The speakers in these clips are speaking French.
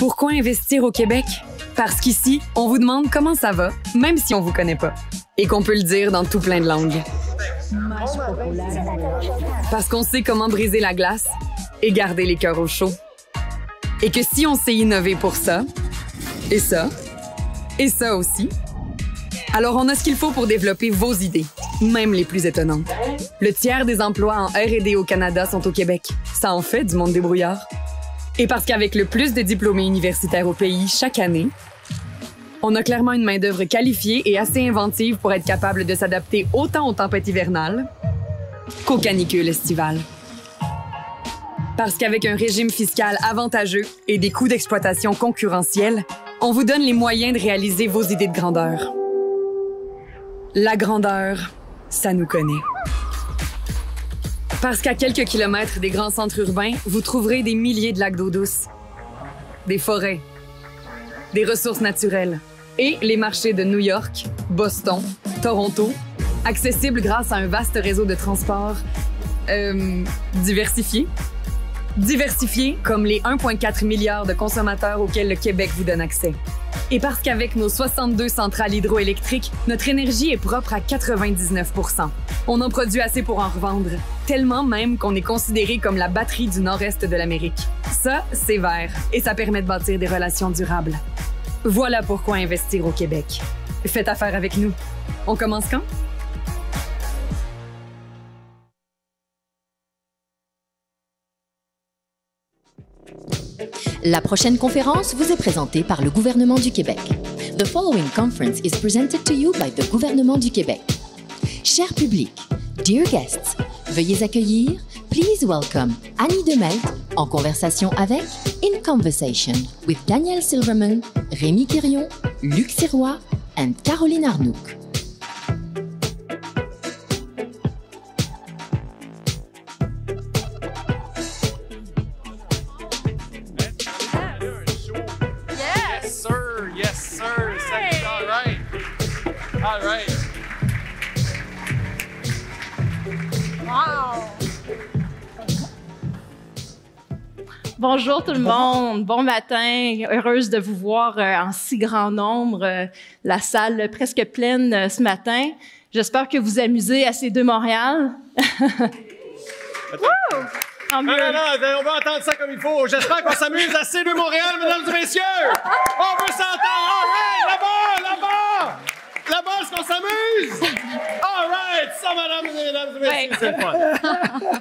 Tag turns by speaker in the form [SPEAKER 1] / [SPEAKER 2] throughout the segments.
[SPEAKER 1] Pourquoi investir au Québec? Parce qu'ici, on vous demande comment ça va, même si on vous connaît pas. Et qu'on peut le dire dans tout plein de langues. Parce qu'on sait comment briser la glace et garder les cœurs au chaud. Et que si on sait innover pour ça, et ça aussi, alors on a ce qu'il faut pour développer vos idées, même les plus étonnantes. Le tiers des emplois en R&D au Canada sont au Québec. Ça en fait du monde débrouillard. Et parce qu'avec le plus de diplômés universitaires au pays chaque année, on a clairement une main-d'œuvre qualifiée et assez inventive pour être capable de s'adapter autant aux tempêtes hivernales qu'aux canicules estivales. Parce qu'avec un régime fiscal avantageux et des coûts d'exploitation concurrentiels, on vous donne les moyens de réaliser vos idées de grandeur. La grandeur, ça nous connaît. Parce qu'à quelques kilomètres des grands centres urbains, vous trouverez des milliers de lacs d'eau douce, des forêts, des ressources naturelles et les marchés de New York, Boston, Toronto, accessibles grâce à un vaste réseau de transport diversifié. Diversifié comme les 1,4 milliard de consommateurs auxquels le Québec vous donne accès. Et parce qu'avec nos 62 centrales hydroélectriques, notre énergie est propre à 99 %. On en produit assez pour en revendre, tellement même qu'on est considéré comme la batterie du nord-est de l'Amérique. Ça, c'est vert et ça permet de bâtir des relations durables. Voilà pourquoi investir au Québec. Faites affaire avec nous. On commence quand?
[SPEAKER 2] La prochaine conférence vous est présentée par le gouvernement du Québec. The following conference is presented to you by the gouvernement du Québec. Cher public, dear guests, veuillez accueillir, please welcome Annie Demelt en conversation avec In Conversation with Daniel Silverman, Rémi Quirion, Luc Sirois and Caroline Arnouk.
[SPEAKER 3] All right.
[SPEAKER 4] Wow! Bonjour tout le monde, bon matin, heureuse de vous voir en si grand nombre, la salle presque pleine ce matin. J'espère que vous amusez assez de Montréal.
[SPEAKER 3] Non, on va entendre ça comme il faut. J'espère qu'on s'amuse assez de Montréal, mesdames et messieurs! On veut s'entendre! All right! Là-bas! Là-bas, est-ce qu'on s'amuse? All right! Ça, mesdames et messieurs, c'est le fun.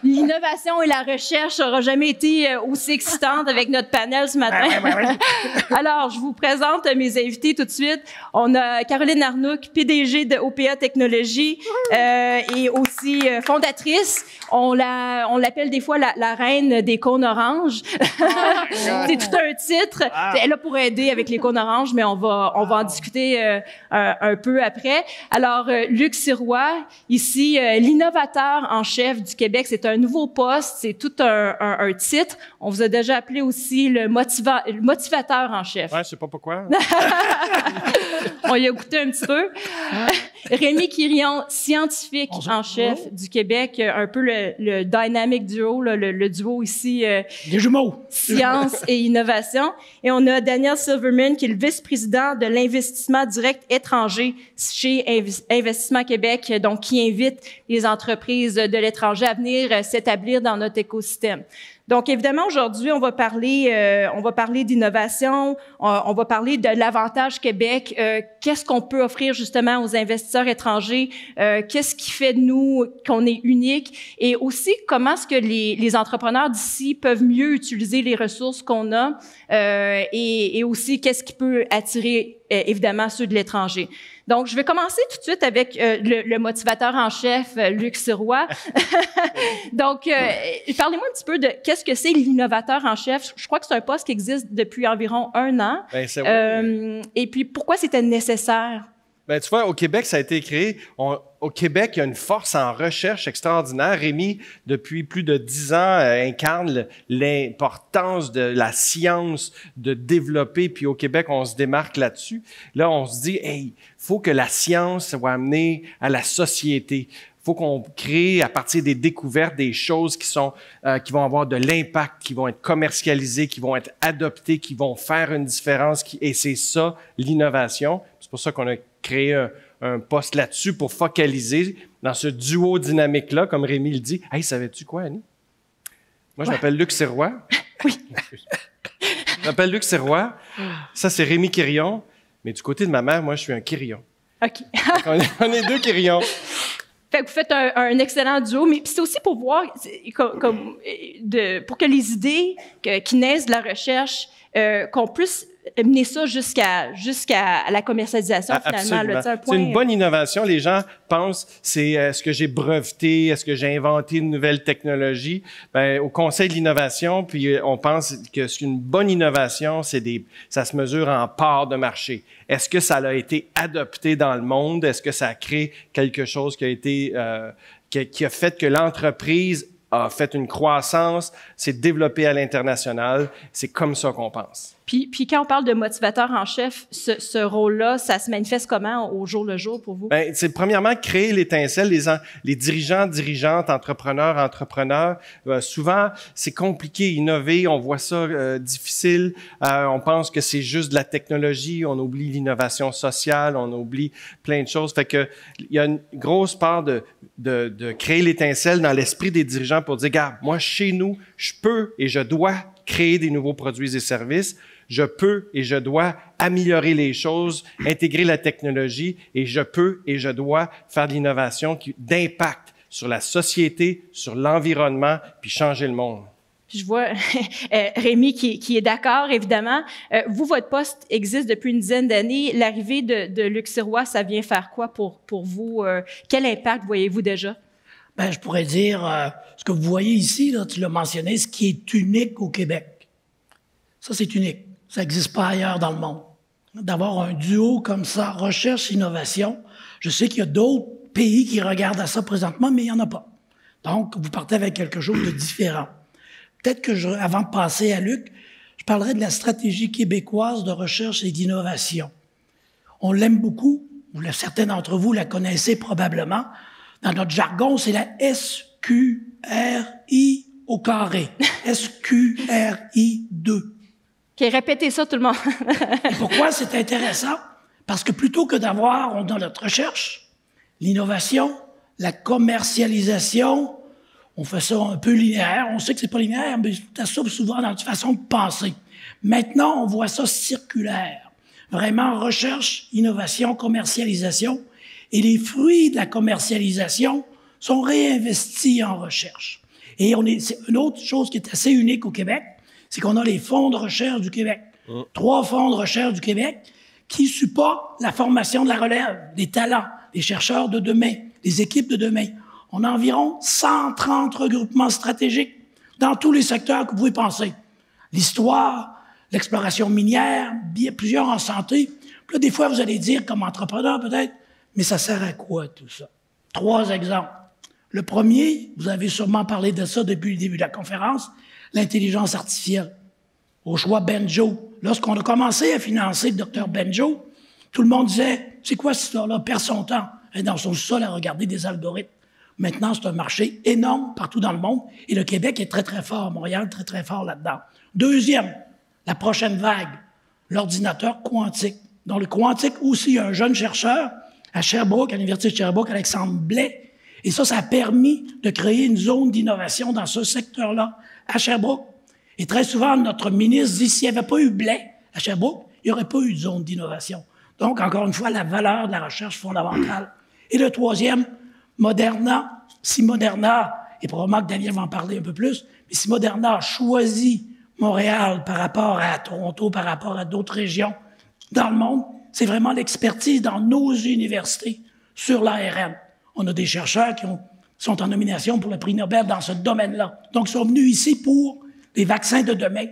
[SPEAKER 4] L'innovation et la recherche n'aura jamais été aussi excitante avec notre panel ce matin. Alors, je vous présente mes invités tout de suite. On a Caroline Arnouk, PDG de OPA Technologies et aussi fondatrice. On l'appelle des fois la reine des cônes oranges. C'est tout un titre. Elle est là pour aider avec les cônes oranges, mais on va en discuter un peu après. Alors, Luc Sirois, ici, l'innovateur en chef du Québec, c'est un nouveau poste, c'est tout un titre. On vous a déjà appelé aussi le motivateur en chef.
[SPEAKER 3] Ouais, je sais pas pourquoi.
[SPEAKER 4] On y a goûté un petit peu. Rémi Quirion, scientifique en chef du Québec, un peu le dynamic duo, le duo ici.
[SPEAKER 3] Les jumeaux.
[SPEAKER 4] Science et innovation. Et on a Daniel Silverman, qui est le vice-président de l'investissement direct étranger chez Investissement Québec, donc qui invite les entreprises de l'étranger à venir s'établir dans notre écosystème. Donc, évidemment, aujourd'hui, on va parler d'innovation, on va parler de l'avantage Québec, qu'est-ce qu'on peut offrir justement aux investisseurs étrangers, qu'est-ce qui fait de nous qu'on est unique, et aussi comment est-ce que les entrepreneurs d'ici peuvent mieux utiliser les ressources qu'on a, et aussi qu'est-ce qui peut attirer évidemment ceux de l'étranger. Donc, je vais commencer tout de suite avec le motivateur en chef, Luc Sirois. Donc, parlez-moi un petit peu de qu'est-ce que c'est l'innovateur en chef. Je crois que c'est un poste qui existe depuis environ 1 an.
[SPEAKER 3] Ben, c'est vrai.
[SPEAKER 4] Et puis, pourquoi c'était nécessaire?
[SPEAKER 3] Ben, tu vois, au Québec, ça a été créé. Au Québec, il y a une force en recherche extraordinaire. Rémi, depuis plus de 10 ans, incarne l'importance de la science, de développer. Puis au Québec, on se démarque là-dessus. Là, on se dit, hey, faut que la science soit amenée à la société. faut qu'on crée à partir des découvertes des choses qui vont avoir de l'impact, qui vont être commercialisées, qui vont être adoptées, qui vont faire une différence. Et c'est ça, l'innovation. C'est pour ça qu'on a créé un poste là-dessus pour focaliser dans ce duo dynamique-là, comme Rémi le dit. Hey, savais-tu quoi, Annie? Moi, je m'appelle Luc Sirois.
[SPEAKER 4] Oui.
[SPEAKER 3] Je m'appelle Luc Sirois. Ça, c'est Rémi Quirion. Mais du côté de ma mère, moi, je suis un Quirion.
[SPEAKER 4] OK.
[SPEAKER 3] On est deux Quirions.
[SPEAKER 4] Fait que vous faites un excellent duo, mais c'est aussi pour voir, pour que les idées qui naissent de la recherche, qu'on puisse mener ça jusqu'à la commercialisation, finalement. Là,
[SPEAKER 3] C'est une bonne innovation. Les gens pensent, est-ce que j'ai breveté, est-ce que j'ai inventé une nouvelle technologie? Ben, au Conseil de l'innovation, puis on pense que c'est une bonne innovation, ça se mesure en part de marché. Est-ce que ça a été adopté dans le monde? Est-ce que ça a créé quelque chose qui a fait que l'entreprise a fait une croissance, s'est développée à l'international? C'est comme ça qu'on pense.
[SPEAKER 4] Puis quand on parle de motivateur en chef, ce rôle-là, ça se manifeste comment au jour le jour pour vous?
[SPEAKER 3] Ben, c'est premièrement créer l'étincelle. Les dirigeants, dirigeantes, entrepreneurs, souvent, c'est compliqué, innover, on voit ça difficile. On pense que c'est juste de la technologie, on oublie l'innovation sociale, on oublie plein de choses. Fait que il y a une grosse part de créer l'étincelle dans l'esprit des dirigeants pour dire, regarde, moi, chez nous, je peux et je dois créer des nouveaux produits et services. Je peux et je dois améliorer les choses, intégrer la technologie, et je peux et je dois faire de l'innovation d'impact sur la société, sur l'environnement, puis changer le monde.
[SPEAKER 4] Je vois Rémi qui est d'accord, évidemment. Vous, votre poste existe depuis une dizaine d'années. L'arrivée de Luc Sirois, ça vient faire quoi pour vous? Quel impact voyez-vous déjà?
[SPEAKER 5] Ben, je pourrais dire, ce que vous voyez ici, là, tu l'as mentionné, ce qui est unique au Québec. Ça, c'est unique. Ça n'existe pas ailleurs dans le monde. D'avoir un duo comme ça, recherche-innovation, je sais qu'il y a d'autres pays qui regardent à ça présentement, mais il n'y en a pas. Donc, vous partez avec quelque chose de différent. Peut-être que, avant de passer à Luc, je parlerai de la stratégie québécoise de recherche et d'innovation. On l'aime beaucoup, certains d'entre vous la connaissez probablement. Dans notre jargon, c'est la SQRI au carré. SQRI 2.
[SPEAKER 4] OK, répétez ça, tout le monde.
[SPEAKER 5] Et pourquoi c'est intéressant? Parce que plutôt que d'avoir, dans notre recherche, l'innovation, la commercialisation, on fait ça un peu linéaire. On sait que c'est pas linéaire, mais ça sauve souvent dans notre façon de penser. Maintenant, on voit ça circulaire. Vraiment, recherche, innovation, commercialisation. Et les fruits de la commercialisation sont réinvestis en recherche. Et c'est une autre chose qui est assez unique au Québec, c'est qu'on a les fonds de recherche du Québec. 3 fonds de recherche du Québec qui supportent la formation de la relève, des talents, des chercheurs de demain, des équipes de demain. On a environ 130 regroupements stratégiques dans tous les secteurs que vous pouvez penser. L'histoire, l'exploration minière, plusieurs en santé. Puis là, des fois, vous allez dire, comme entrepreneur peut-être, mais ça sert à quoi tout ça? 3 exemples. Le premier, vous avez sûrement parlé de ça depuis le début de la conférence, l'intelligence artificielle. Au choix Benjo. Lorsqu'on a commencé à financer le docteur Benjo, tout le monde disait, c'est quoi cette histoire-là? Perd son temps dans son sol à regarder des algorithmes. Maintenant, c'est un marché énorme partout dans le monde et le Québec est très, très fort. Montréal, très, très fort là-dedans. Deuxième, la prochaine vague, l'ordinateur quantique. Dans le quantique aussi, il y a un jeune chercheur à Sherbrooke, à l'Université de Sherbrooke, Alexandre Blais. Et ça a permis de créer une zone d'innovation dans ce secteur-là, à Sherbrooke. Et très souvent, notre ministre dit, s'il n'y avait pas eu Blais à Sherbrooke, il n'y aurait pas eu de zone d'innovation. Donc, encore une fois, la valeur de la recherche fondamentale. Et le troisième, Moderna. Si Moderna, et probablement que Daniel va en parler un peu plus, mais si Moderna a choisi Montréal par rapport à Toronto, par rapport à d'autres régions dans le monde, c'est vraiment l'expertise dans nos universités sur l'ARN. On a des chercheurs qui sont en nomination pour le prix Nobel dans ce domaine-là. Donc, ils sont venus ici pour les vaccins de demain,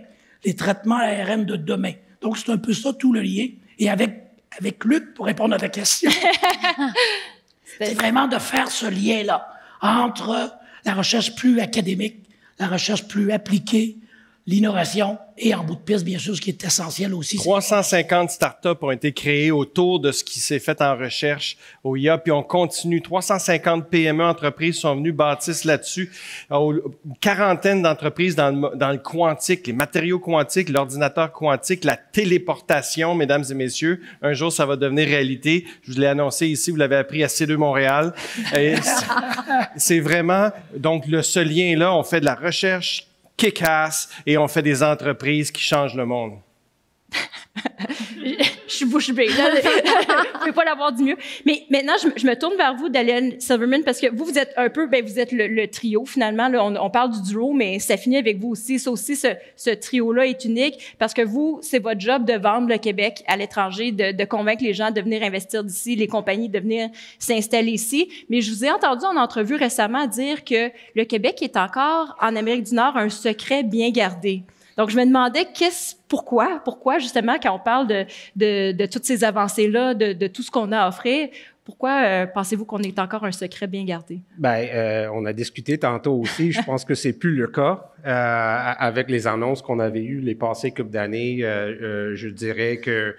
[SPEAKER 5] les traitements ARN de demain. Donc, c'est un peu ça, tout le lien. Et avec Luc, pour répondre à ta question, c'est vraiment de faire ce lien-là entre la recherche plus académique, la recherche plus appliquée, l'innovation et en bout de piste, bien sûr, ce qui est essentiel aussi.
[SPEAKER 3] 350 startups ont été créées autour de ce qui s'est fait en recherche au IA, puis on continue. 350 PME entreprises sont venues bâtissent là-dessus. Une quarantaine d'entreprises dans le quantique, les matériaux quantiques, l'ordinateur quantique, la téléportation, mesdames et messieurs. Un jour, ça va devenir réalité. Je vous l'ai annoncé ici, vous l'avez appris à C2 Montréal. Et c'est vraiment, donc, ce lien-là, on fait de la recherche kick-ass et on fait des entreprises qui changent le monde.
[SPEAKER 4] Je suis bouche bée, là. Je ne peux pas l'avoir dit mieux. Mais maintenant, je me tourne vers vous, Daniel Silverman, parce que vous êtes un peu, vous êtes le trio, finalement. Là, on parle du duo, mais ça finit avec vous aussi. Ça aussi, ce trio-là est unique parce que vous, c'est votre job de vendre le Québec à l'étranger, de convaincre les gens de venir investir d'ici, les compagnies de venir s'installer ici. Mais je vous ai entendu en entrevue récemment dire que le Québec est encore, en Amérique du Nord, un secret bien gardé. Donc, je me demandais pourquoi justement, quand on parle de toutes ces avancées-là, de tout ce qu'on a à offrir, pourquoi pensez-vous qu'on est encore un secret bien gardé?
[SPEAKER 6] On a discuté tantôt aussi. Je pense que c'est plus le cas avec les annonces qu'on avait eues les passées couple d'années. Je dirais que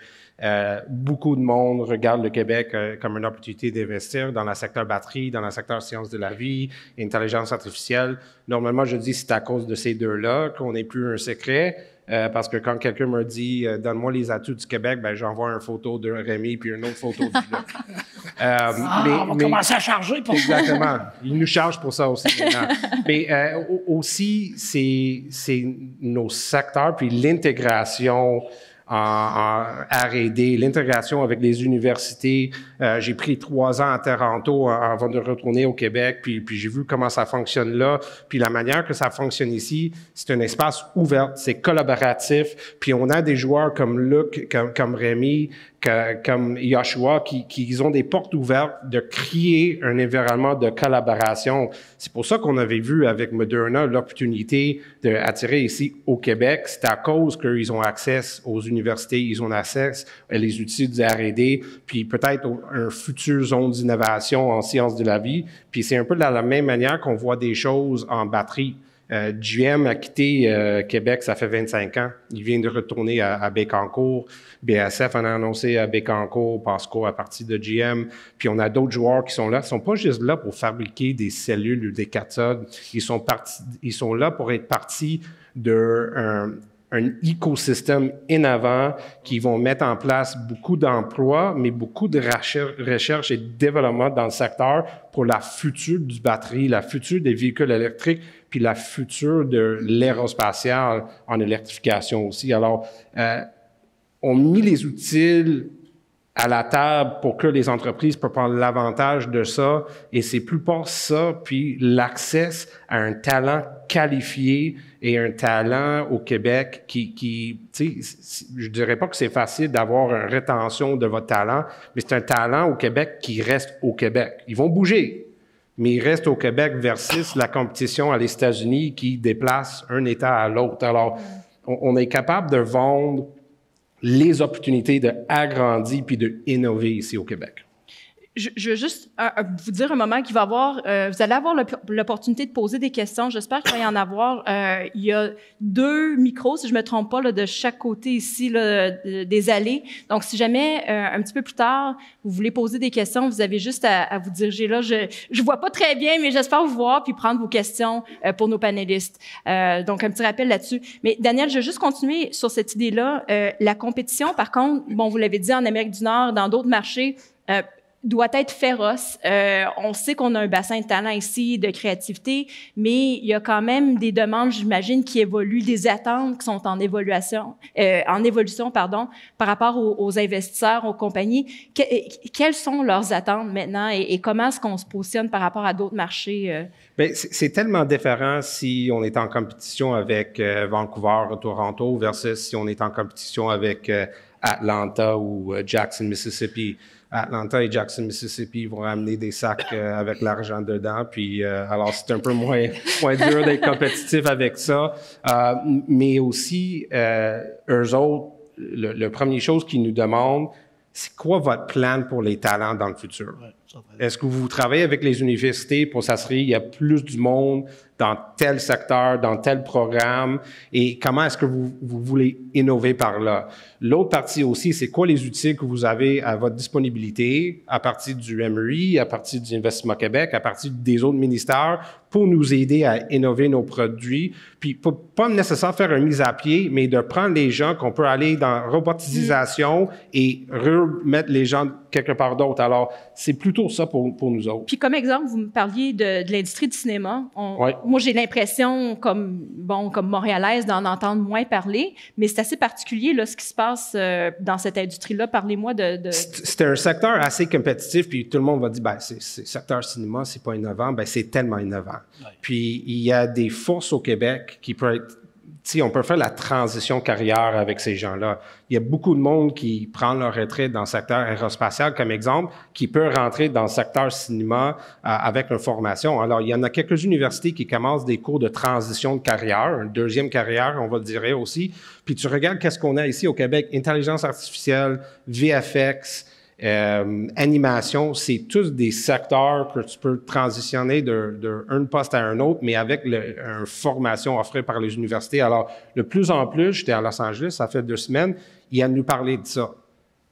[SPEAKER 6] beaucoup de monde regarde le Québec comme une opportunité d'investir dans le secteur batterie, dans le secteur sciences de la vie, intelligence artificielle. Normalement, je dis c'est à cause de ces deux-là qu'on n'est plus un secret. Parce que quand quelqu'un me dit « Donne-moi les atouts du Québec », j'envoie une photo de Rémi puis une autre photo de
[SPEAKER 5] on va commencer à charger pour ça.
[SPEAKER 6] Exactement. Ils nous chargent pour ça aussi maintenant. Mais aussi, c'est nos secteurs puis l'intégration en R&D, l'intégration avec les universités. J'ai pris 3 ans à Toronto avant de retourner au Québec, puis j'ai vu comment ça fonctionne là. Puis la manière que ça fonctionne ici, c'est un espace ouvert, c'est collaboratif. Puis on a des joueurs comme Luc, comme Rémi, comme Joshua, qui ont des portes ouvertes de créer un environnement de collaboration. C'est pour ça qu'on avait vu avec Moderna l'opportunité d'attirer ici au Québec. C'est à cause qu'ils ont accès aux universités, ils ont accès à les outils de R&D, puis peut-être un futur zone d'innovation en sciences de la vie. Puis c'est un peu de la même manière qu'on voit des choses en batterie. GM a quitté Québec, ça fait 25 ans. Il vient de retourner à Bécancour. BASF en a annoncé à Bécancour, Pasco à partir de GM. Puis on a d'autres joueurs qui sont là. Ils sont pas juste là pour fabriquer des cellules ou des cathodes. Ils sont là pour être partie d'un écosystème innovant qui vont mettre en place beaucoup d'emplois, mais beaucoup de recherche et de développement dans le secteur pour la future du batterie, la future des véhicules électriques, puis la future de l'aérospatiale en électrification aussi. Alors, on a mis les outils à la table pour que les entreprises peuvent prendre l'avantage de ça, et c'est plus pas ça, puis l'accès à un talent qualifié et un talent au Québec qui tu sais, je dirais pas que c'est facile d'avoir une rétention de votre talent, mais c'est un talent au Québec qui reste au Québec. Ils vont bouger, mais ils restent au Québec versus la compétition à les États-Unis qui déplace un État à l'autre. Alors, on est capable de vendre les opportunités d'agrandir puis d'innover ici au Québec.
[SPEAKER 4] Je veux juste vous dire un moment qu'il va y avoir, vous allez avoir l'opportunité de poser des questions. J'espère qu'il va y en avoir. Il y a 2 micros, si je me trompe pas, là, de chaque côté ici là, des allées. Donc, si jamais un petit peu plus tard, vous voulez poser des questions, vous avez juste à vous diriger là. Je vois pas très bien, mais j'espère vous voir puis prendre vos questions pour nos panélistes. Donc, un petit rappel là-dessus. Mais Daniel, je veux juste continuer sur cette idée-là. La compétition, par contre, bon, vous l'avez dit en Amérique du Nord, dans d'autres marchés, doit être féroce. On sait qu'on a un bassin de talent ici, de créativité, mais il y a quand même des demandes, j'imagine, qui évoluent, des attentes qui sont en évolution, par rapport aux investisseurs, aux compagnies. Quelles sont leurs attentes maintenant et comment est-ce qu'on se positionne par rapport à d'autres marchés?
[SPEAKER 6] Bien, c'est tellement différent si on est en compétition avec Vancouver, Toronto, versus si on est en compétition avec Atlanta ou Jackson, Mississippi. Atlanta et Jackson, Mississippi vont amener des sacs avec l'argent dedans, puis alors c'est un peu moins dur d'être compétitif avec ça. Mais aussi, eux autres, la première chose qu'ils nous demandent, c'est quoi votre plan pour les talents dans le futur? Est-ce que vous travaillez avec les universités pour s'assurer qu'il y a plus du monde dans tel secteur, dans tel programme, et comment est-ce que vous voulez innover par là? L'autre partie aussi, c'est quoi les outils que vous avez à votre disponibilité à partir du MRI, à partir du Investissement Québec, à partir des autres ministères pour nous aider à innover nos produits, puis pas nécessairement faire une mise à pied, mais de prendre les gens qu'on peut aller dans robotisation et remettre les gens quelque part d'autre. Alors, c'est plutôt ça pour nous autres.
[SPEAKER 4] Puis comme exemple, vous me parliez de l'industrie du cinéma.
[SPEAKER 6] Ouais.
[SPEAKER 4] Moi, j'ai l'impression, comme Montréalaise, d'en entendre moins parler, mais c'est assez particulier là, ce qui se passe dans cette industrie-là. Parlez-moi de...
[SPEAKER 6] C'est un secteur assez compétitif, puis tout le monde va dire, ben, c'est secteur cinéma, c'est pas innovant. Ben, c'est tellement innovant. Ouais. Puis, il y a des forces au Québec qui peuvent être... on peut faire la transition carrière avec ces gens-là. Il y a beaucoup de monde qui prend leur retraite dans le secteur aérospatial, comme exemple, qui peut rentrer dans le secteur cinéma avec une formation. Alors, il y en a quelques universités qui commencent des cours de transition de carrière, une deuxième carrière, on va le dire aussi. Puis tu regardes qu'est-ce qu'on a ici au Québec, intelligence artificielle, VFX, animation, c'est tous des secteurs que tu peux transitionner d'un poste à un autre, mais avec une formation offerte par les universités. Alors, de plus en plus, j'étais à Los Angeles, ça fait 2 semaines, il a nous parler de ça.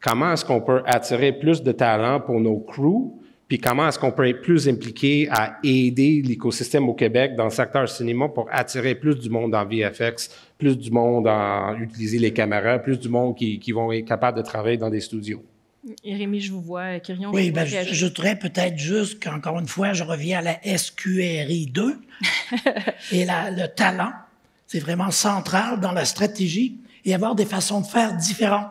[SPEAKER 6] Comment est-ce qu'on peut attirer plus de talents pour nos crews, puis comment est-ce qu'on peut être plus impliqué à aider l'écosystème au Québec dans le secteur cinéma pour attirer plus du monde en VFX, plus du monde à utiliser les caméras, plus du monde qui vont être capables de travailler dans des studios.
[SPEAKER 4] Et Rémi, je vous vois, Quirion.
[SPEAKER 5] Oui, bien, j'ajouterais peut-être juste qu'encore une fois, je reviens à la SQRI 2. Et le talent, c'est vraiment central dans la stratégie et avoir des façons de faire différentes.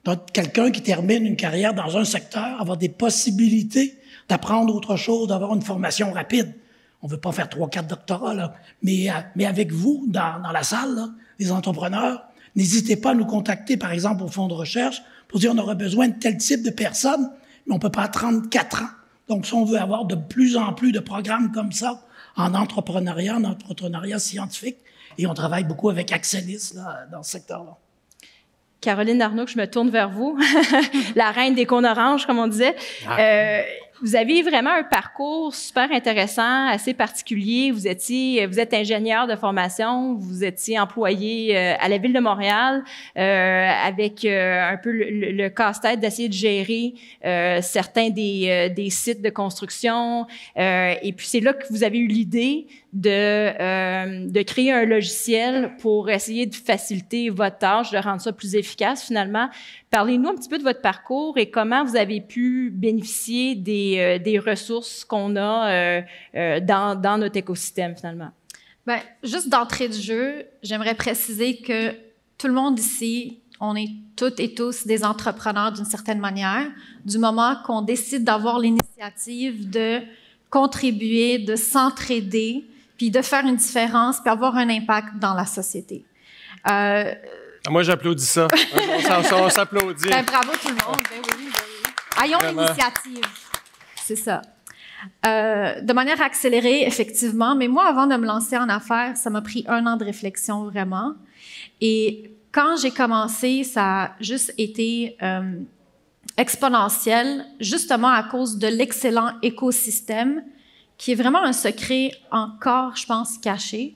[SPEAKER 5] Donc, quelqu'un qui termine une carrière dans un secteur, avoir des possibilités d'apprendre autre chose, d'avoir une formation rapide. On veut pas faire 3-4 doctorats, là. Mais avec vous, dans la salle, là, les entrepreneurs, n'hésitez pas à nous contacter, par exemple, au fonds de recherche, pour dire on aurait besoin de tel type de personnes, mais on peut pas attendre 4 ans. Donc, si on veut avoir de plus en plus de programmes comme ça en entrepreneuriat scientifique, et on travaille beaucoup avec Axelis là, dans ce secteur-là.
[SPEAKER 4] Caroline Arnaud, je me tourne vers vous, la reine des cônes oranges, comme on disait. Vous avez vraiment un parcours super intéressant, assez particulier. Vous êtes ingénieur de formation, vous étiez employé à la Ville de Montréal avec un peu le casse-tête d'essayer de gérer certains des sites de construction. Et puis c'est là que vous avez eu l'idée de créer un logiciel pour essayer de faciliter votre tâche, de rendre ça plus efficace finalement. Parlez-nous un petit peu de votre parcours et comment vous avez pu bénéficier des ressources qu'on a dans notre écosystème, finalement.
[SPEAKER 7] Bien, juste d'entrée de jeu, j'aimerais préciser que tout le monde ici, on est toutes et tous des entrepreneurs d'une certaine manière, du moment qu'on décide d'avoir l'initiative de contribuer, de s'entraider, puis de faire une différence, puis avoir un impact dans la société.
[SPEAKER 3] Moi, j'applaudis ça. On s'applaudit.
[SPEAKER 7] Ben, bravo tout le monde. Ben oui, ben oui. Ayons l'initiative. C'est ça. De manière accélérée, effectivement. Mais moi, avant de me lancer en affaires, ça m'a pris 1 an de réflexion, vraiment. Et quand j'ai commencé, ça a juste été exponentiel, justement à cause de l'excellent écosystème, qui est vraiment un secret encore, je pense, caché.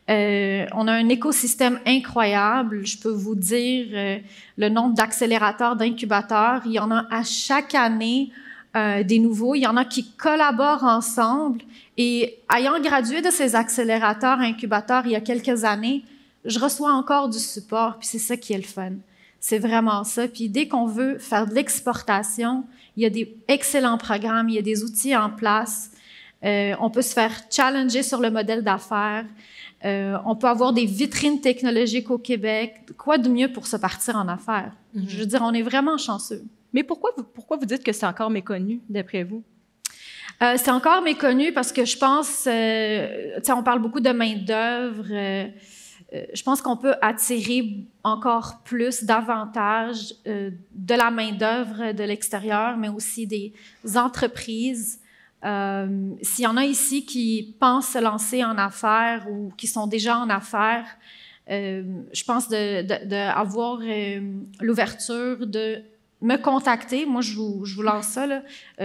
[SPEAKER 7] On a un écosystème incroyable. Je peux vous dire le nombre d'accélérateurs, d'incubateurs. Il y en a à chaque année des nouveaux. Il y en a qui collaborent ensemble. Et ayant gradué de ces accélérateurs, incubateurs il y a quelques années, je reçois encore du support. Puis c'est ça qui est le fun. C'est vraiment ça. Puis dès qu'on veut faire de l'exportation, il y a des excellents programmes, il y a des outils en place. On peut se faire challenger sur le modèle d'affaires. On peut avoir des vitrines technologiques au Québec. Quoi de mieux pour se partir en affaires? Mm-hmm. Je veux dire, on est vraiment chanceux.
[SPEAKER 4] Mais pourquoi vous dites que c'est encore méconnu, d'après vous?
[SPEAKER 7] C'est encore méconnu parce que je pense, on parle beaucoup de main-d'œuvre. Je pense qu'on peut attirer encore plus, davantage de la main-d'œuvre de l'extérieur, mais aussi des entreprises. S'il y en a ici qui pensent se lancer en affaires ou qui sont déjà en affaires, je pense d'avoir l'ouverture de me contacter. Moi, je vous lance ça là.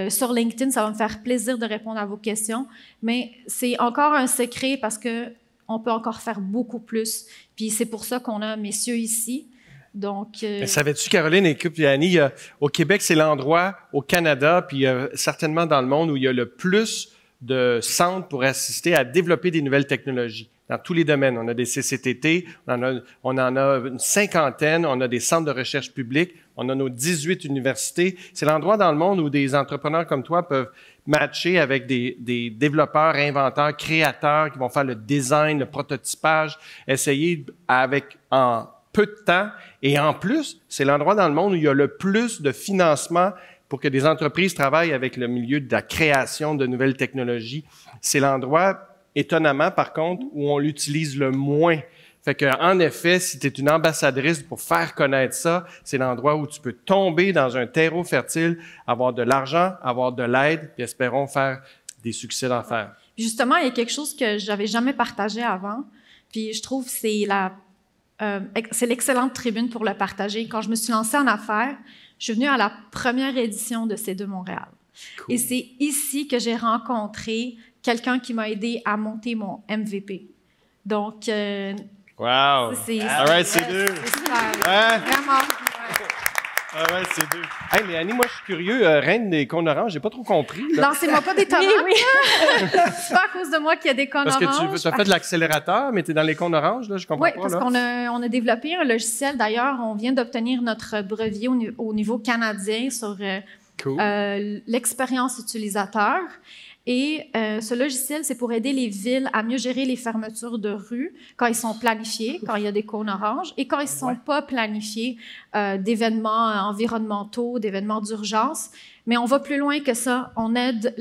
[SPEAKER 7] Sur LinkedIn. Ça va me faire plaisir de répondre à vos questions. Mais c'est encore un secret parce que on peut encore faire beaucoup plus. Puis c'est pour ça qu'on a messieurs ici. Donc,
[SPEAKER 3] savais-tu, Caroline et Annie, au Québec, c'est l'endroit au Canada, puis certainement dans le monde, où il y a le plus de centres pour assister à développer des nouvelles technologies. Dans tous les domaines. On a des CCTT, on en a une 50aine, on a des centres de recherche publics, on a nos 18 universités. C'est l'endroit dans le monde où des entrepreneurs comme toi peuvent matcher avec des développeurs, inventeurs, créateurs qui vont faire le design, le prototypage, essayer en peu de temps. Et en plus, c'est l'endroit dans le monde où il y a le plus de financement pour que des entreprises travaillent avec le milieu de la création de nouvelles technologies. C'est l'endroit, étonnamment, par contre, où on l'utilise le moins. Fait que, en effet, si tu es une ambassadrice pour faire connaître ça, c'est l'endroit où tu peux tomber dans un terreau fertile, avoir de l'argent, avoir de l'aide, puis espérons faire des succès d'affaires.
[SPEAKER 7] Justement, il y a quelque chose que j'avais jamais partagé avant, puis je trouve que c'est l'excellente tribune pour le partager. Quand je me suis lancée en affaires, je suis venue à la première édition de C2 Montréal. Cool. Et c'est ici que j'ai rencontré quelqu'un qui m'a aidé à monter mon MVP. Donc,
[SPEAKER 3] wow!
[SPEAKER 7] C'est
[SPEAKER 3] C2!
[SPEAKER 7] C'est super. Ouais. Vraiment.
[SPEAKER 3] Ouais, C2. Hey, mais Annie, moi, je suis curieux. Reine des cônes oranges, j'ai pas trop compris.
[SPEAKER 7] Lancez-moi pas des tomates. Oui. C'est pas à cause de moi qu'il y a des cônes oranges.
[SPEAKER 3] Parce que tu as fait de l'accélérateur, mais tu es dans les cônes oranges, là, je comprends pas.
[SPEAKER 7] Oui, parce qu'on a développé un logiciel. D'ailleurs, on vient d'obtenir notre brevet au niveau canadien sur l'expérience utilisateur. Et ce logiciel, c'est pour aider les villes à mieux gérer les fermetures de rues quand ils sont planifiés, quand il y a des cônes oranges, et quand ils ne sont pas planifiés, d'événements environnementaux, d'événements d'urgence. Mais on va plus loin que ça. On aide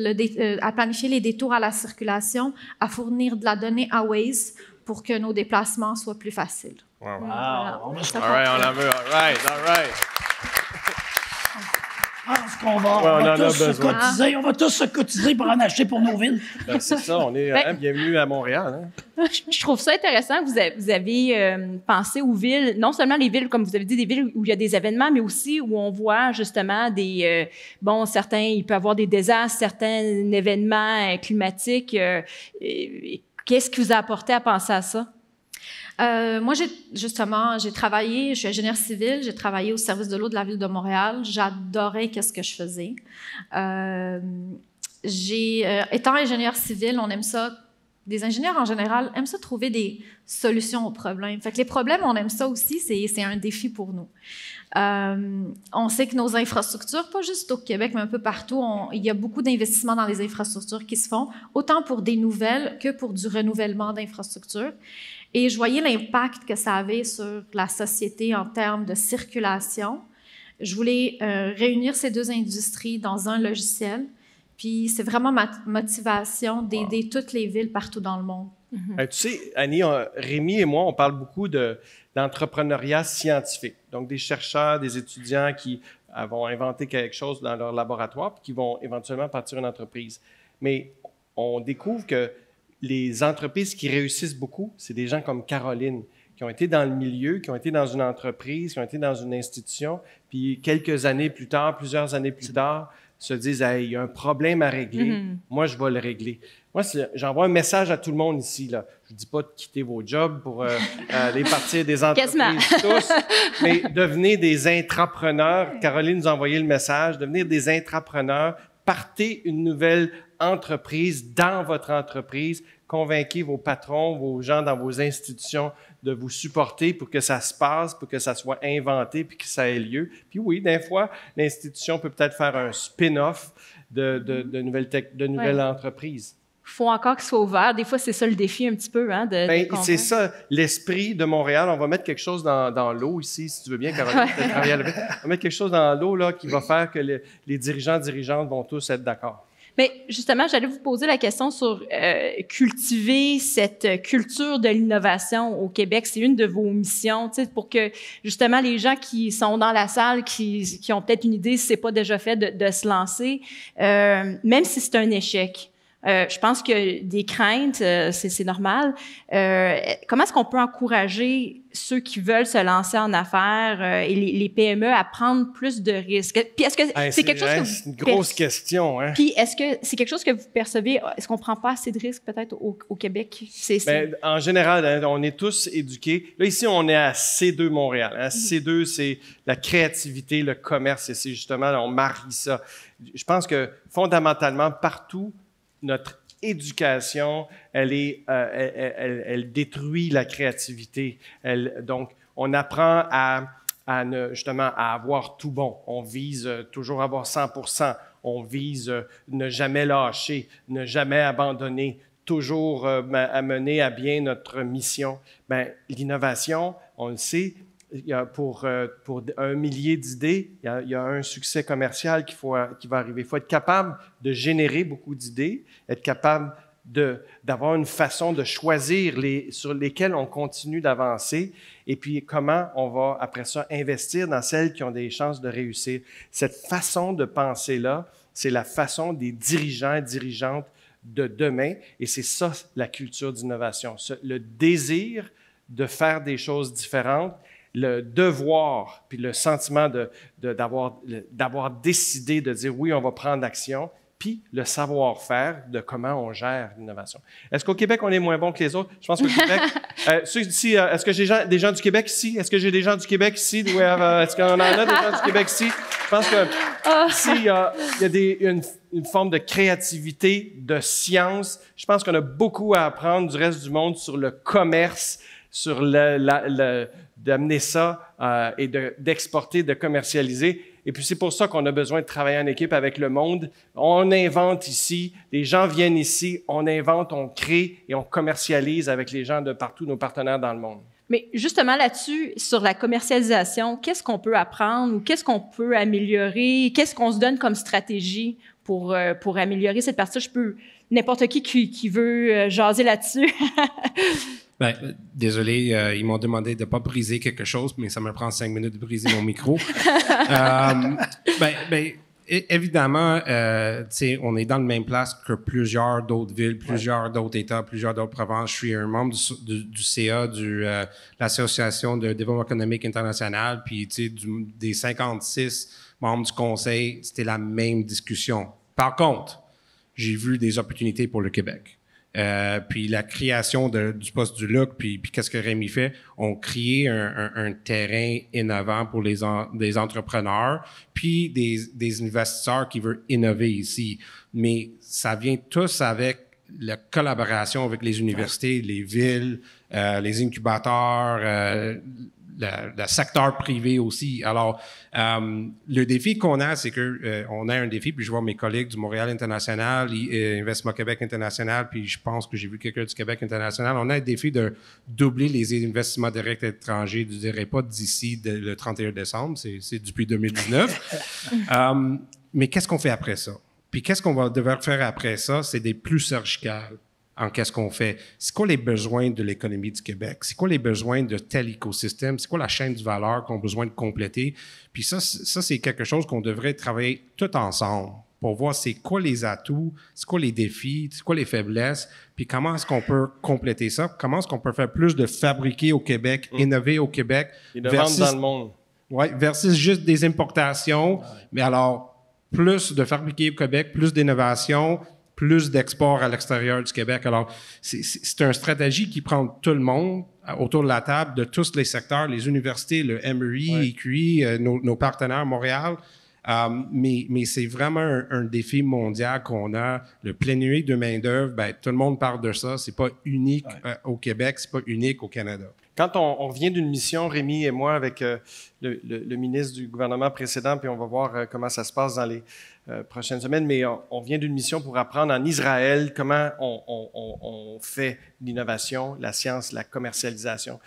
[SPEAKER 7] à planifier les détours à la circulation, à fournir de la donnée à Waze pour que nos déplacements soient plus faciles.
[SPEAKER 3] Wow. Voilà. All right, on la veut. All right.
[SPEAKER 5] Je pense qu'on va tous se cotiser. On va tous se cotiser pour en acheter pour nos villes.
[SPEAKER 3] Ben, c'est ça, on est bienvenue à Montréal. Hein?
[SPEAKER 4] Je trouve ça intéressant que vous avez pensé aux villes, non seulement les villes, comme vous avez dit, des villes où il y a des événements, mais aussi où on voit justement certains, il peut y avoir des désastres, certains événements climatiques. Qu'est-ce qui vous a apporté à penser à ça?
[SPEAKER 7] Moi, j'ai travaillé, je suis ingénieure civile, j'ai travaillé au service de l'eau de la Ville de Montréal. J'adorais ce que je faisais. Étant ingénieure civile, on aime ça, des ingénieurs en général aiment ça trouver des solutions aux problèmes. Fait que les problèmes, on aime ça aussi, c'est un défi pour nous. On sait que nos infrastructures, pas juste au Québec, mais un peu partout, il y a beaucoup d'investissements dans les infrastructures qui se font, autant pour des nouvelles que pour du renouvellement d'infrastructures. Et je voyais l'impact que ça avait sur la société en termes de circulation. Je voulais réunir ces deux industries dans un logiciel. Puis c'est vraiment ma motivation d'aider toutes les villes partout dans le monde.
[SPEAKER 3] Tu sais, Annie, Rémi et moi, on parle beaucoup d'entrepreneuriat scientifique. Donc, des chercheurs, des étudiants qui vont inventer quelque chose dans leur laboratoire puis qui vont éventuellement partir une entreprise. Mais on découvre que les entreprises qui réussissent beaucoup, c'est des gens comme Caroline, qui ont été dans le milieu, qui ont été dans une entreprise, qui ont été dans une institution, puis plusieurs années plus tard, se disent « Hey, il y a un problème à régler, moi, je vais le régler. » Moi, j'envoie un message à tout le monde ici. Là. Je ne dis pas de quitter vos jobs pour aller partir des entreprises tous, mais devenez des intrapreneurs. Caroline nous a envoyé le message, devenir des intrapreneurs. Partez une nouvelle entreprise dans votre entreprise. Convainquez vos patrons, vos gens dans vos institutions de vous supporter pour que ça se passe, pour que ça soit inventé, puis que ça ait lieu. Puis oui, des fois, l'institution peut peut-être faire un spin-off de nouvelles entreprises.
[SPEAKER 4] Il faut encore qu'il soit ouvert. Des fois, c'est ça le défi un petit peu. Hein,
[SPEAKER 3] c'est ça, l'esprit de Montréal. On va mettre quelque chose dans l'eau ici, si tu veux bien, Caroline. On va mettre quelque chose dans l'eau là, qui va faire que les dirigeantes vont tous être d'accord.
[SPEAKER 4] Mais justement, j'allais vous poser la question sur cultiver cette culture de l'innovation au Québec. C'est une de vos missions, tu sais, pour que justement les gens qui sont dans la salle, qui ont peut-être une idée, si c'est pas déjà fait, de se lancer, même si c'est un échec. Je pense qu'il y a des craintes, c'est normal. Comment est-ce qu'on peut encourager ceux qui veulent se lancer en affaires et les PME à prendre plus de risques? Puis est-ce que c'est quelque chose que
[SPEAKER 3] c'est une grosse question, hein?
[SPEAKER 4] Puis est-ce que c'est quelque chose que vous percevez? Est-ce qu'on prend pas assez de risques peut-être au Québec?
[SPEAKER 3] Ben, en général, hein, on est tous éduqués. Là, ici, on est à C2 Montréal. Hein? C2, c'est la créativité, le commerce, et c'est justement, on marie ça. Je pense que fondamentalement, partout, notre éducation, elle détruit la créativité. Donc, on apprend justement à avoir tout bon. On vise toujours avoir 100%. On vise ne jamais lâcher, ne jamais abandonner, toujours mener à bien notre mission. Ben, l'innovation, on le sait, il y a pour 1 millier d'idées, il y a un succès commercial qui va arriver. Il faut être capable de générer beaucoup d'idées, être capable d'avoir une façon de choisir sur lesquelles on continue d'avancer et puis comment on va, après ça, investir dans celles qui ont des chances de réussir. Cette façon de penser-là, c'est la façon des dirigeants et dirigeantes de demain et c'est ça, la culture d'innovation. Le désir de faire des choses différentes, le devoir, puis le sentiment d'avoir décidé de dire oui, on va prendre action, puis le savoir-faire de comment on gère l'innovation. Est-ce qu'au Québec, on est moins bon que les autres? Je pense qu'au Québec... est-ce que j'ai des gens du Québec ici? Est-ce que j'ai des gens du Québec ici? Est-ce qu'on en a des gens du Québec ici? Je pense que ici, il y a une forme de créativité, de science. Je pense qu'on a beaucoup à apprendre du reste du monde sur le commerce, sur d'amener ça et d'exporter, de commercialiser. Et puis, c'est pour ça qu'on a besoin de travailler en équipe avec le monde. On invente ici, les gens viennent ici, on invente, on crée et on commercialise avec les gens de partout, nos partenaires dans le monde.
[SPEAKER 4] Mais justement là-dessus, sur la commercialisation, qu'est-ce qu'on peut apprendre ou qu'est-ce qu'on peut améliorer? Qu'est-ce qu'on se donne comme stratégie pour améliorer cette partie-là? N'importe qui veut jaser là-dessus.
[SPEAKER 6] Désolé, ils m'ont demandé de ne pas briser quelque chose, mais ça me prend 5 minutes de briser mon micro. Évidemment, on est dans la même place que plusieurs d'autres villes, plusieurs d'autres États, plusieurs d'autres provinces. Je suis un membre du CA, l'Association de développement économique international, puis des 56 membres du Conseil, c'était la même discussion. Par contre, j'ai vu des opportunités pour le Québec. Puis la création du poste du LUC, puis qu'est-ce que Rémi fait? On crée un terrain innovant pour des entrepreneurs, puis des investisseurs qui veulent innover ici. Mais ça vient tous avec la collaboration avec les universités, les villes, les incubateurs, le secteur privé aussi. Alors, le défi qu'on a, c'est que on a un défi, puis je vois mes collègues du Montréal International, Investissement Québec International, puis je pense que j'ai vu quelqu'un du Québec International. On a un défi de doubler les investissements directs étrangers, je dirais pas d'ici le 31 décembre, c'est depuis 2019. Mais qu'est-ce qu'on fait après ça? Puis qu'est-ce qu'on va devoir faire après ça? C'est des plus surgicales. En qu'est-ce qu'on fait? C'est quoi les besoins de l'économie du Québec? C'est quoi les besoins de tel écosystème? C'est quoi la chaîne de valeur qu'on a besoin de compléter? Puis ça c'est quelque chose qu'on devrait travailler tout ensemble pour voir c'est quoi les atouts, c'est quoi les défis, c'est quoi les faiblesses, puis comment est-ce qu'on peut compléter ça? Comment est-ce qu'on peut faire plus de fabriquer au Québec, innover au Québec?
[SPEAKER 3] Et de vendre dans le monde.
[SPEAKER 6] Oui, versus juste des importations. Mais alors, plus de fabriquer au Québec, plus d'innovation, plus d'export à l'extérieur du Québec. Alors, c'est une stratégie qui prend tout le monde autour de la table, de tous les secteurs, les universités, le MRI, EQI, nos partenaires Montréal. Mais c'est vraiment un défi mondial qu'on a. Le pénurie de main-d'œuvre, tout le monde parle de ça. C'est pas unique au Québec, c'est pas unique au Canada.
[SPEAKER 3] Quand on vient d'une mission, Rémi et moi, avec le ministre du gouvernement précédent, puis on va voir comment ça se passe dans les prochaines semaines, mais on vient d'une mission pour apprendre en Israël comment on fait l'innovation, la science, la commercialisation.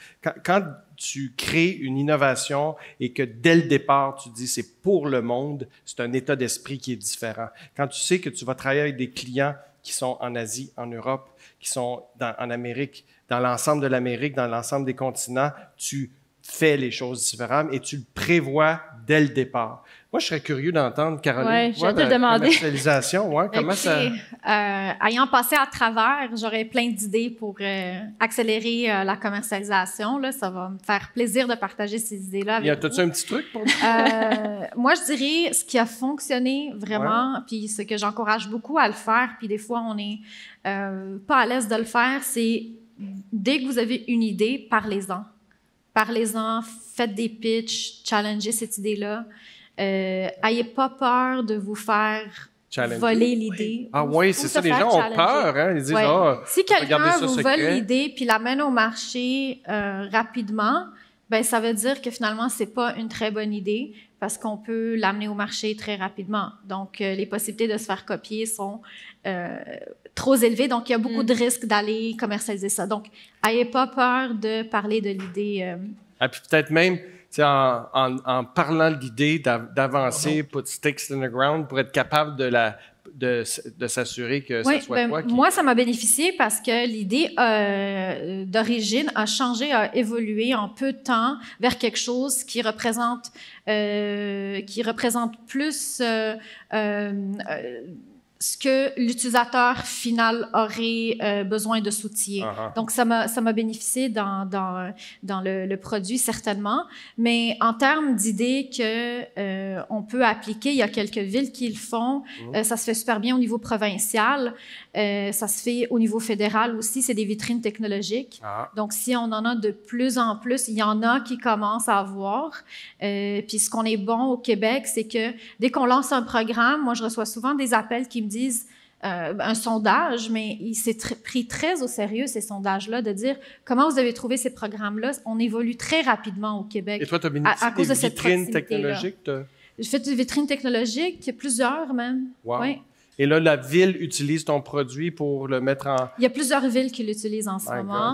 [SPEAKER 3] Quand tu crées une innovation et que dès le départ, tu dis c'est pour le monde, c'est un état d'esprit qui est différent. Quand tu sais que tu vas travailler avec des clients qui sont en Asie, en Europe, qui sont en Amérique, dans l'ensemble de l'Amérique, dans l'ensemble des continents, tu fais les choses différemment et tu le prévois dès le départ. Moi, je serais curieux d'entendre, Caroline,
[SPEAKER 4] je vais te demander.
[SPEAKER 3] Commercialisation, comment ça...
[SPEAKER 7] Ayant passé à travers, j'aurais plein d'idées pour accélérer la commercialisation. Là, ça va me faire plaisir de partager ces idées-là avec vous.
[SPEAKER 3] As-tu un petit truc pour nous?
[SPEAKER 7] Moi, je dirais ce qui a fonctionné vraiment, puis ce que j'encourage beaucoup à le faire, puis des fois, on n'est pas à l'aise de le faire, c'est dès que vous avez une idée, parlez-en. Parlez-en, faites des pitchs, challengez cette idée-là. Ayez pas peur de vous faire voler l'idée.
[SPEAKER 3] Ah oui, c'est ça, les gens ont peur. Hein? Ils disent,
[SPEAKER 7] si quelqu'un vous vole l'idée puis l'amène au marché rapidement, ben ça veut dire que finalement, c'est pas une très bonne idée parce qu'on peut l'amener au marché très rapidement. Donc, les possibilités de se faire copier sont trop élevées. Donc, il y a beaucoup de risques d'aller commercialiser ça. Donc, ayez pas peur de parler de l'idée.
[SPEAKER 3] Puis peut-être même... En parlant de l'idée d'avancer, put sticks in the ground, pour être capable de s'assurer que ça soit quoi.
[SPEAKER 7] Moi, ça m'a bénéficié parce que l'idée d'origine a changé, a évolué en peu de temps vers quelque chose qui représente plus ce que l'utilisateur final aurait besoin de s'outiller. Donc, ça m'a bénéficié dans le produit, certainement. Mais en termes d'idées qu'on peut appliquer, il y a quelques villes qui le font. Ça se fait super bien au niveau provincial. Ça se fait au niveau fédéral aussi. C'est des vitrines technologiques. Donc, si on en a de plus en plus, il y en a qui commencent à avoir. Puis, ce qu'on est bon au Québec, c'est que dès qu'on lance un programme, moi, je reçois souvent des appels qui me disent un sondage, mais il s'est pris très au sérieux, ces sondages-là, de dire comment vous avez trouvé ces programmes-là. On évolue très rapidement au Québec.
[SPEAKER 3] Et toi, tu as bénéficié des vitrines technologiques?
[SPEAKER 7] J'ai fait des vitrines technologiques, plusieurs même.
[SPEAKER 3] Wow.
[SPEAKER 7] Oui.
[SPEAKER 3] Et là, la ville utilise ton produit pour le mettre en...
[SPEAKER 7] Il y a plusieurs villes qui l'utilisent en ce moment,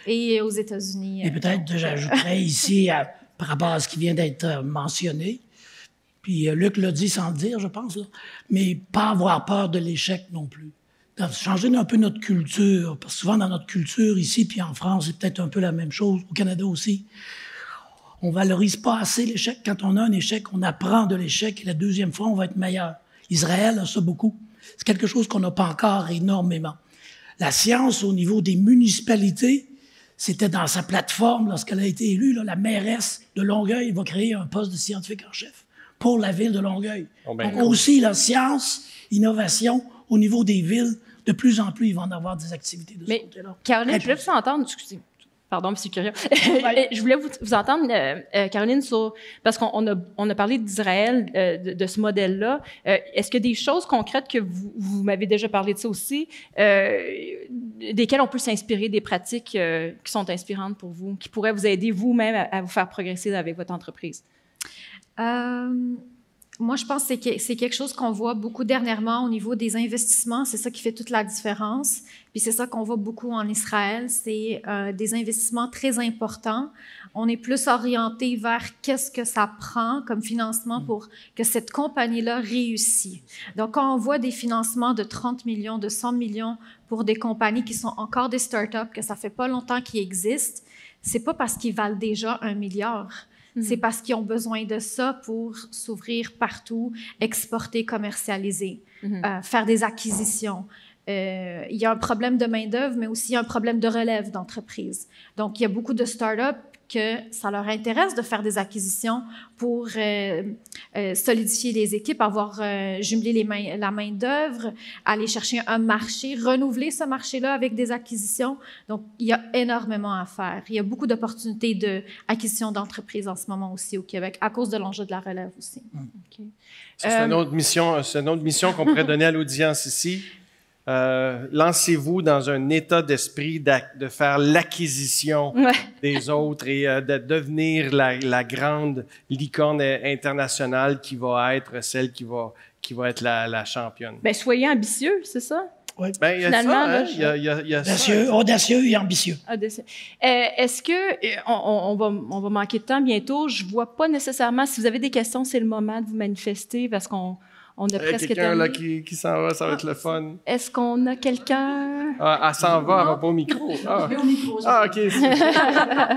[SPEAKER 7] et aux États-Unis.
[SPEAKER 5] Et peut-être, j'ajouterais ici, par rapport à ce qui vient d'être mentionné, puis Luc l'a dit sans le dire, je pense, là, mais pas avoir peur de l'échec non plus. Changer un peu notre culture, parce que souvent dans notre culture, ici puis en France, c'est peut-être un peu la même chose, au Canada aussi. On valorise pas assez l'échec. Quand on a un échec, on apprend de l'échec et la deuxième fois, on va être meilleur. Israël a ça beaucoup. C'est quelque chose qu'on n'a pas encore énormément. La science, au niveau des municipalités, c'était dans sa plateforme, lorsqu'elle a été élue, là, la mairesse de Longueuil va créer un poste de scientifique en chef pour la ville de Longueuil. Donc aussi, la science, innovation, au niveau des villes, de plus en plus, ils vont en avoir des activités de ce côté-là.
[SPEAKER 4] Caroline, je voulais vous entendre, excusez. Pardon, monsieur curieux. Je voulais vous entendre, Caroline, parce qu'on a parlé d'Israël, de ce modèle-là. Est-ce qu'il y a des choses concrètes que vous m'avez déjà parlé de ça aussi, desquelles on peut s'inspirer, des pratiques qui sont inspirantes pour vous, qui pourraient vous aider vous-même à vous faire progresser avec votre entreprise?
[SPEAKER 7] Moi, je pense que c'est quelque chose qu'on voit beaucoup dernièrement au niveau des investissements. C'est ça qui fait toute la différence. Puis c'est ça qu'on voit beaucoup en Israël. C'est des investissements très importants. On est plus orienté vers qu'est-ce que ça prend comme financement pour que cette compagnie-là réussisse. Donc, quand on voit des financements de 30 millions, de 100 millions pour des compagnies qui sont encore des startups, que ça fait pas longtemps qu'ils existent, c'est pas parce qu'ils valent déjà 1 milliard. C'est parce qu'ils ont besoin de ça pour s'ouvrir partout, exporter, commercialiser, faire des acquisitions. Il y a un problème de main-d'œuvre, mais aussi un problème de relève d'entreprise. Donc, il y a beaucoup de startups que ça leur intéresse de faire des acquisitions pour solidifier les équipes, avoir jumelé la main-d'œuvre, aller chercher un marché, renouveler ce marché-là avec des acquisitions. Donc, il y a énormément à faire. Il y a beaucoup d'opportunités d'acquisition d'entreprises en ce moment aussi au Québec, à cause de l'enjeu de la relève aussi.
[SPEAKER 3] Okay. C'est une autre mission qu'on pourrait donner à l'audience ici. Lancez-vous dans un état d'esprit de faire l'acquisition des autres et de devenir la grande licorne internationale qui va être celle qui va être la championne.
[SPEAKER 4] Bien, soyez ambitieux, c'est ça?
[SPEAKER 5] Oui.
[SPEAKER 3] Ben, finalement, il y a ça.
[SPEAKER 5] Audacieux et ambitieux.
[SPEAKER 4] Est-ce que on va manquer de temps bientôt? Je vois pas nécessairement. Si vous avez des questions, c'est le moment de vous manifester parce qu'on On a presque
[SPEAKER 3] quelqu'un là
[SPEAKER 4] terminé.
[SPEAKER 3] qui s'en va, ça va être le fun.
[SPEAKER 4] Est-ce qu'on a quelqu'un?
[SPEAKER 3] Ah, elle s'en va, elle va pas au micro. Ah,
[SPEAKER 8] Je vais au micro.
[SPEAKER 3] OK.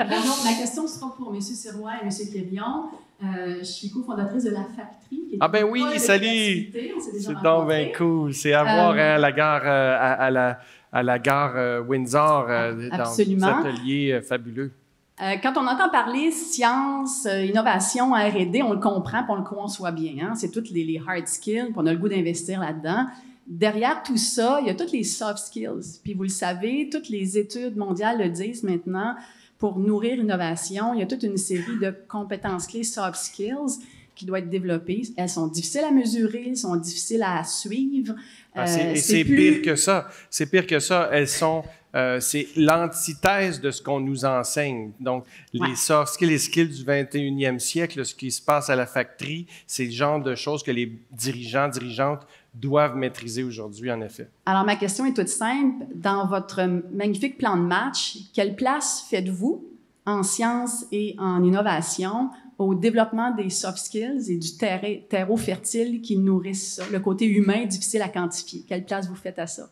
[SPEAKER 8] Bonjour, ma question sera pour M. Sirois et M. Quévillon. Je suis cofondatrice de La Factory. Qui est
[SPEAKER 3] Ah ben oui,
[SPEAKER 8] une
[SPEAKER 3] salut!
[SPEAKER 8] université. On s'est déjà
[SPEAKER 3] C'est donc
[SPEAKER 8] rencontrés.
[SPEAKER 3] bien cool. C'est à voir hein, à la gare, à la gare Windsor, dans
[SPEAKER 8] Absolument.
[SPEAKER 3] des ateliers fabuleux.
[SPEAKER 8] Quand on entend parler science, innovation, R&D, on le comprend puis on le conçoit bien. Hein? C'est toutes les hard skills, puis on a le goût d'investir là-dedans. Derrière tout ça, il y a toutes les soft skills. Puis vous le savez, toutes les études mondiales le disent maintenant, pour nourrir l'innovation, il y a toute une série de compétences clés soft skills qui doivent être développées. Elles sont difficiles à mesurer, elles sont difficiles à suivre.
[SPEAKER 3] C'est pire que ça. C'est pire que ça. Elles sont... c'est l'antithèse de ce qu'on nous enseigne. Donc, les soft skills, les skills du 21e siècle, ce qui se passe à la factory, c'est le genre de choses que les dirigeants, dirigeantes doivent maîtriser aujourd'hui, en effet.
[SPEAKER 8] Alors, ma question est toute simple. Dans votre magnifique plan de match, quelle place faites-vous en sciences et en innovation au développement des soft skills et du terreau fertile qui nourrissent ça, le côté humain difficile à quantifier? Quelle place vous faites à ça?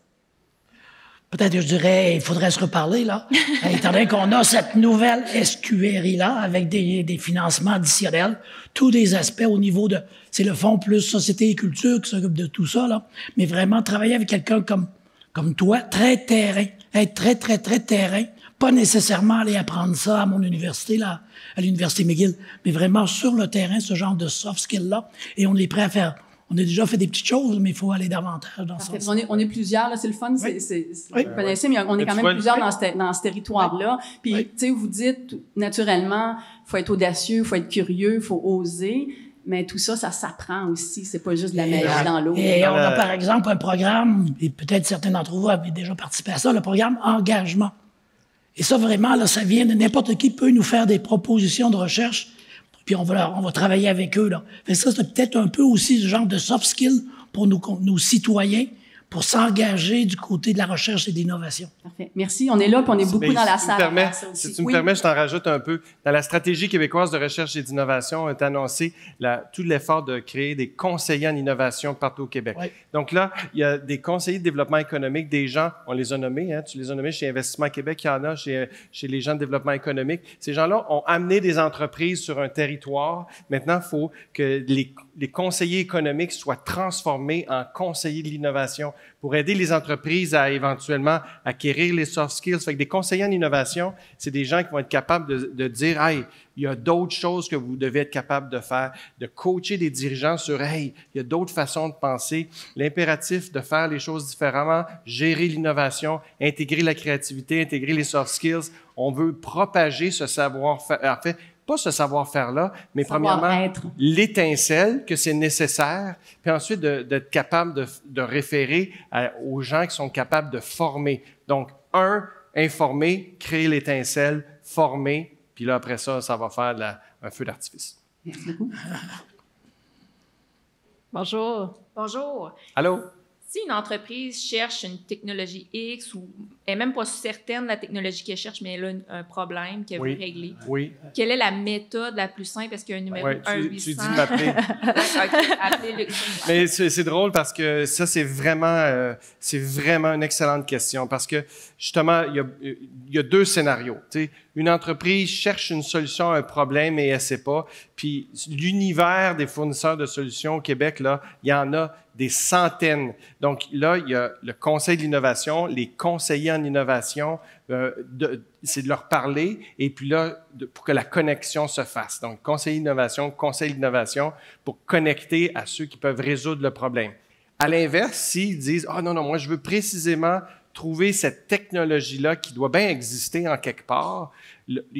[SPEAKER 5] Peut-être que je dirais, il faudrait se reparler, là. Étant donné qu'on a cette nouvelle SQRI-là, avec des financements additionnels, tous des aspects au niveau de... C'est le fonds plus société et culture qui s'occupe de tout ça, là. Mais vraiment, travailler avec quelqu'un comme toi, très terrain, être très, très, très terrain, pas nécessairement aller apprendre ça à mon université, là, à l'Université McGill, mais vraiment sur le terrain, ce genre de soft skills-là, et on est prêt à faire... On a déjà fait des petites choses, mais il faut aller davantage dans ça.
[SPEAKER 8] On est plusieurs, là, c'est le fun,
[SPEAKER 5] Oui.
[SPEAKER 8] vous connaissez, mais on est quand même plusieurs dans ce territoire-là. Puis, tu sais, vous dites, naturellement, il faut être audacieux, il faut être curieux, il faut oser, mais tout ça, ça s'apprend aussi, c'est pas juste de la meilleure dans l'eau.
[SPEAKER 5] Et on a, par exemple, un programme, et peut-être certains d'entre vous avaient déjà participé à ça, le programme Engagement. Et ça, vraiment, là, ça vient de n'importe qui peut nous faire des propositions de recherche, puis on va travailler avec eux, là. Fait que ça, c'est peut-être un peu aussi ce genre de soft skill pour nos citoyens, pour s'engager du côté de la recherche et de l'innovation.
[SPEAKER 8] Parfait. Merci. On est là, puis on est beaucoup dans la salle.
[SPEAKER 3] Si tu me permets, je t'en rajoute un peu. Dans la stratégie québécoise de recherche et d'innovation, on a annoncé tout l'effort de créer des conseillers en innovation partout au Québec.
[SPEAKER 5] Oui.
[SPEAKER 3] Donc là, il y a des conseillers de développement économique, des gens, on les a nommés, hein, tu les as nommés chez Investissement Québec, il y en a chez les gens de développement économique. Ces gens-là ont amené des entreprises sur un territoire. Maintenant, il faut que les conseillers économiques soient transformés en conseillers de l'innovation pour aider les entreprises à éventuellement acquérir les soft skills. Fait que des conseillers en innovation, c'est des gens qui vont être capables de dire « Hey, il y a d'autres choses que vous devez être capable de faire », de coacher des dirigeants sur « Hey, il y a d'autres façons de penser », l'impératif de faire les choses différemment, gérer l'innovation, intégrer la créativité, intégrer les soft skills. On veut propager ce savoir-faire. En fait, pas ce savoir-faire-là, mais premièrement, l'étincelle, que c'est nécessaire, puis ensuite d'être capable de référer aux gens qui sont capables de former. Donc, informer, créer l'étincelle, former, puis là, après ça, ça va faire un feu d'artifice.
[SPEAKER 8] Merci beaucoup.
[SPEAKER 4] Bonjour.
[SPEAKER 9] Bonjour.
[SPEAKER 3] Allô?
[SPEAKER 9] Si une entreprise cherche une technologie X ou elle n'est même pas certaine de la technologie qu'elle cherche, mais elle a un problème qu'elle veut régler, quelle est la méthode la plus simple? Est-ce qu'il y a un numéro 1-800?
[SPEAKER 3] Tu dis de m'appeler.
[SPEAKER 9] OK, appelez Luc.
[SPEAKER 3] Mais c'est drôle parce que ça, c'est vraiment une excellente question parce que, justement, il y a deux scénarios. T'sais. Une entreprise cherche une solution à un problème et elle ne sait pas. Puis l'univers des fournisseurs de solutions au Québec, là, il y en a des centaines. Donc là, il y a le Conseil de l'innovation, les conseillers en innovation, c'est de leur parler et puis là, pour que la connexion se fasse. Donc, conseiller d'innovation, conseil d'innovation pour connecter à ceux qui peuvent résoudre le problème. À l'inverse, s'ils disent « Ah non, moi, je veux précisément trouver cette technologie-là qui doit bien exister en quelque part »,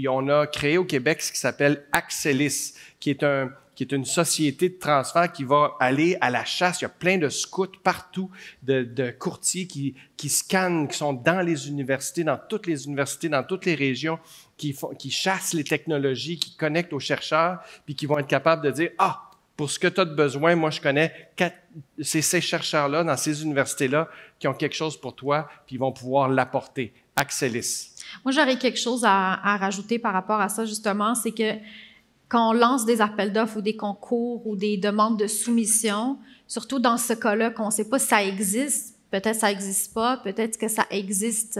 [SPEAKER 3] on a créé au Québec ce qui s'appelle Axelis, qui est une société de transfert qui va aller à la chasse. Il y a plein de scouts partout, de courtiers qui scannent, qui sont dans les universités, dans toutes les régions, qui chassent les technologies, qui connectent aux chercheurs, puis qui vont être capables de dire « Ah, pour ce que tu as de besoin, moi, je connais ces chercheurs-là, dans ces universités-là, qui ont quelque chose pour toi, puis ils vont pouvoir l'apporter. » Axelis.
[SPEAKER 7] Moi, j'aurais quelque chose à rajouter par rapport à ça, justement, c'est que quand on lance des appels d'offres ou des concours ou des demandes de soumission, surtout dans ce cas-là, qu'on ne sait pas si ça existe. Peut-être que ça n'existe pas, peut-être que ça existe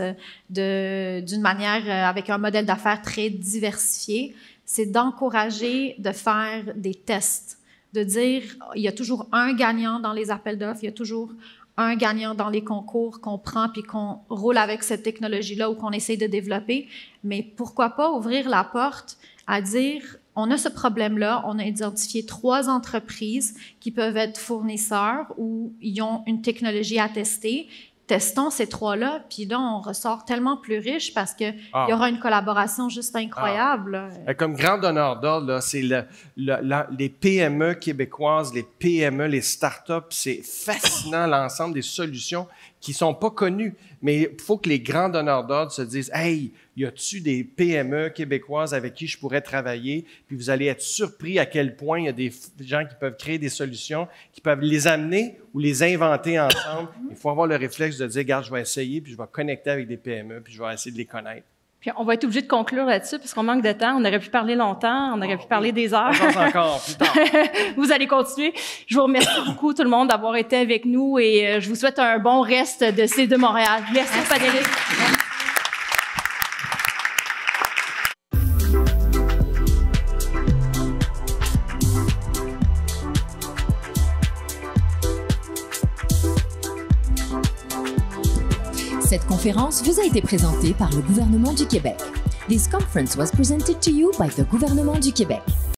[SPEAKER 7] d'une manière avec un modèle d'affaires très diversifié. C'est d'encourager de faire des tests, de dire il y a toujours un gagnant dans les appels d'offres, il y a toujours un gagnant dans les concours qu'on prend puis qu'on roule avec cette technologie-là ou qu'on essaye de développer. Mais pourquoi pas ouvrir la porte à dire on a ce problème-là, on a identifié 3 entreprises qui peuvent être fournisseurs ou ils ont une technologie à tester. Testons ces 3-là, puis là, on ressort tellement plus riche parce qu'il y aura une collaboration juste incroyable.
[SPEAKER 3] Comme grand donneur d'ordre, c'est les PME québécoises, les PME, les startups, c'est fascinant l'ensemble des solutions qui ne sont pas connues. Mais il faut que les grands donneurs d'ordre se disent « Hey, y a-tu des PME québécoises avec qui je pourrais travailler? » Puis vous allez être surpris à quel point il y a des gens qui peuvent créer des solutions, qui peuvent les amener ou les inventer ensemble. Il faut avoir le réflexe de dire « Regarde, je vais essayer, puis je vais connecter avec des PME, puis je vais essayer de les connaître. »
[SPEAKER 4] Puis on va être obligé de conclure là-dessus parce qu'on manque de temps. On aurait pu parler longtemps, on aurait pu parler des heures.
[SPEAKER 3] On pense encore, plus tard.
[SPEAKER 4] Vous allez continuer. Je vous remercie beaucoup tout le monde d'avoir été avec nous et je vous souhaite un bon reste de C2 Montréal. Merci, panélistes.
[SPEAKER 2] Cette conférence vous a été présentée par le gouvernement du Québec. This conference was presented to you by the gouvernement du Québec.